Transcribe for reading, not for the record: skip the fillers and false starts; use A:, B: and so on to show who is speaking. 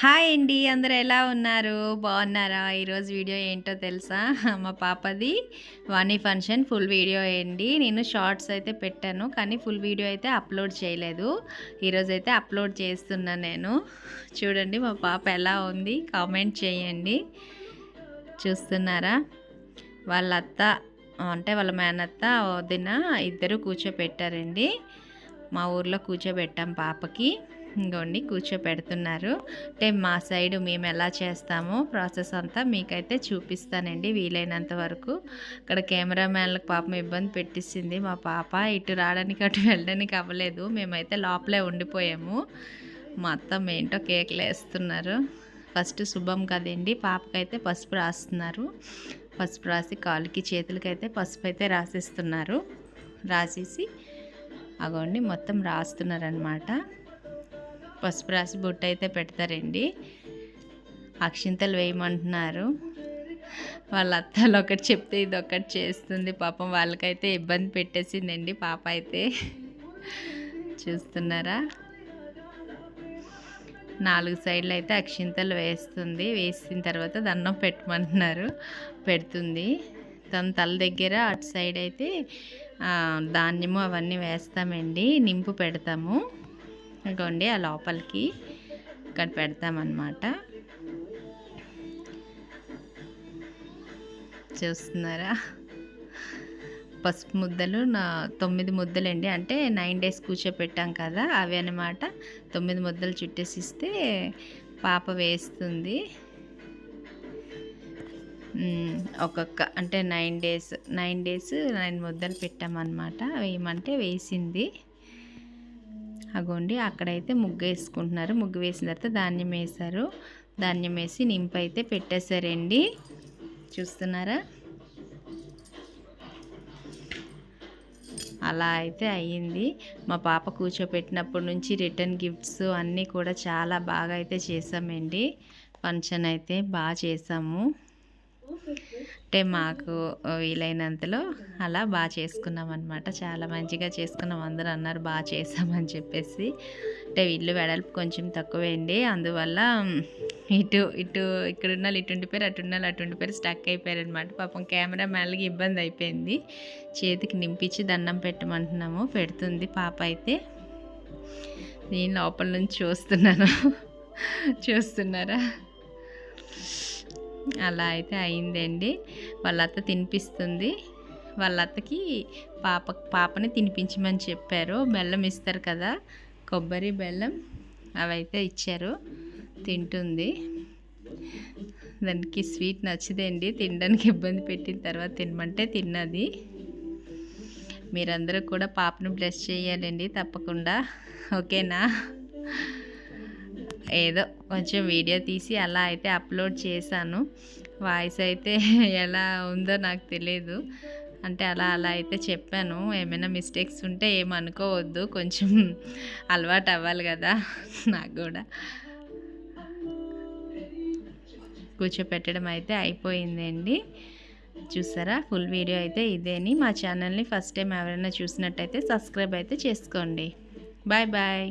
A: Hi అండి, అందరూ ఎలా ఉన్నారు? బాగున్నారా? ఈరోజు వీడియో ఏంటో తెలుసా? మా పాపది వాణి ఫంక్షన్ ఫుల్ వీడియో అండి. నేను షార్ట్స్ అయితే పెట్టాను, కానీ ఫుల్ వీడియో అయితే అప్లోడ్ చేయలేదు. ఈరోజు అయితే అప్లోడ్ చేస్తున్నాను నేను. చూడండి మా పాప ఎలా ఉంది, కామెంట్ చేయండి. చూస్తున్నారా? వాళ్ళ అత్త అంటే వాళ్ళ మేనత్త వదిన ఇద్దరు కూర్చోపెట్టారండి. మా ఊర్లో కూర్చోబెట్టాం పాపకి. ఇంకోండి కూర్చోపెడుతున్నారు. అంటే మా సైడు మేము ఎలా చేస్తామో ప్రాసెస్ అంతా మీకైతే చూపిస్తానండి వీలైనంత వరకు. ఇక్కడ కెమెరామ్యాన్లకు పాపం ఇబ్బంది పెట్టించింది మా పాప. ఇటు రావడానికి అటు వెళ్ళడానికి అవ్వలేదు. మేమైతే లోపలే ఉండిపోయాము. మా అత్తమ్మ ఏంటో కేకులు వేస్తున్నారు. ఫస్ట్ శుభం కదండి, పాపకైతే పసుపు రాస్తున్నారు. పసుపు రాసి కాళ్ళకి చేతులకి అయితే పసుపు అయితే రాసిస్తున్నారు. రాసేసి అగోండి మొత్తం రాస్తున్నారనమాట. పసుపు రాసి బొట్టు అయితే పెడతారండి. అక్షింతలు వేయమంటున్నారు. వాళ్ళ అత్తలు ఒకటి చెప్తే ఇది ఒకటి చేస్తుంది. పాపం వాళ్ళకైతే ఇబ్బంది పెట్టేసిందండి పాప అయితే. చూస్తున్నారా? 4 సైడ్లు అయితే అక్షింతలు వేస్తుంది. వేసిన తర్వాత దండం పెట్టమంటున్నారు. పెడుతుంది. తన తల దగ్గర అటు సైడ్ అయితే ధాన్యము అవన్నీ వేస్తామండి. నింపు పెడతాము. ఇంకోండి ఆ లోపలికి ఇక్కడ పెడతామన్నమాట. చూస్తున్నారా? పసుపు ముద్దలు 9 ముద్దలండి. అంటే 9 days కూర్చోపెట్టాం కదా, అవి అన్నమాట. 9 ముద్దలు చుట్టేసిస్తే పాప వేస్తుంది. ఒక్కొక్క అంటే 9 days 9 ముద్దలు పెట్టామన్నమాట. వేయమంటే వేసింది. అగోండి అక్కడైతే ముగ్గు వేసుకుంటున్నారు. ముగ్గు వేసిన తర్వాత ధాన్యం వేశారు. ధాన్యం వేసి నింపు అయితే పెట్టేశారండి. చూస్తున్నారా? అలా అయితే అయ్యింది. మా పాప కూర్చోపెట్టినప్పటి నుంచి రిటర్న్ గిఫ్ట్స్ అన్నీ కూడా చాలా బాగా అయితే చేసామండి. ఫంక్షన్ అయితే బాగా చేసాము. అంటే మాకు వీలైనంతలో అలా బాగా చేసుకున్నాం అనమాట. చాలా మంచిగా చేసుకున్నాం. అందరూ అన్నారు బాగా చేసామని చెప్పేసి. అంటే ఇల్లు వెడల్పు కొంచెం తక్కువే అండి. అందువల్ల ఇటు ఇక్కడున్న ఇటు ఉండిపోయారు, అటున్న అటు ఉండిపోయారు, స్టక్ అయిపోయారనమాట. పాపం కెమెరా మ్యాన్లకి ఇబ్బంది అయిపోయింది. చేతికి నింపించి దండం పెట్టమంటున్నాము. పెడుతుంది పాప అయితే. నేను లోపల నుంచి చూస్తున్నాను. చూస్తున్నారా? అలా అయితే అయిందండి. వాళ్ళ అత్త తినిపిస్తుంది. వాళ్ళ అత్తకి పాపని తినిపించమని చెప్పారు. బెల్లం ఇస్తారు కదా, కొబ్బరి బెల్లం, అవైతే ఇచ్చారు. తింటుంది. దానికి స్వీట్ నచ్చదండి. తినడానికి ఇబ్బంది పెట్టిన తర్వాత తినమంటే తిన్నది. మీరందరూ కూడా పాపను బ్లెస్ చేయాలండి తప్పకుండా. ఓకేనా? ఏదో కొంచెం వీడియో తీసి అలా అయితే అప్లోడ్ చేశాను. వాయిస్ అయితే ఎలా ఉందో నాకు తెలియదు. అంటే అలా అయితే చెప్పాను. ఏమైనా మిస్టేక్స్ ఉంటే ఏమనుకోవద్దు. కొంచెం అలవాటు అవ్వాలి కదా నాకు కూడా. కూర్చోపెట్టడం అయితే అయిపోయిందండి. చూసారా? ఫుల్ వీడియో అయితే ఇదేని. మా ఛానల్ని ఫస్ట్ టైం ఎవరైనా చూసినట్టయితే సబ్స్క్రైబ్ అయితే చేసుకోండి. Bye bye.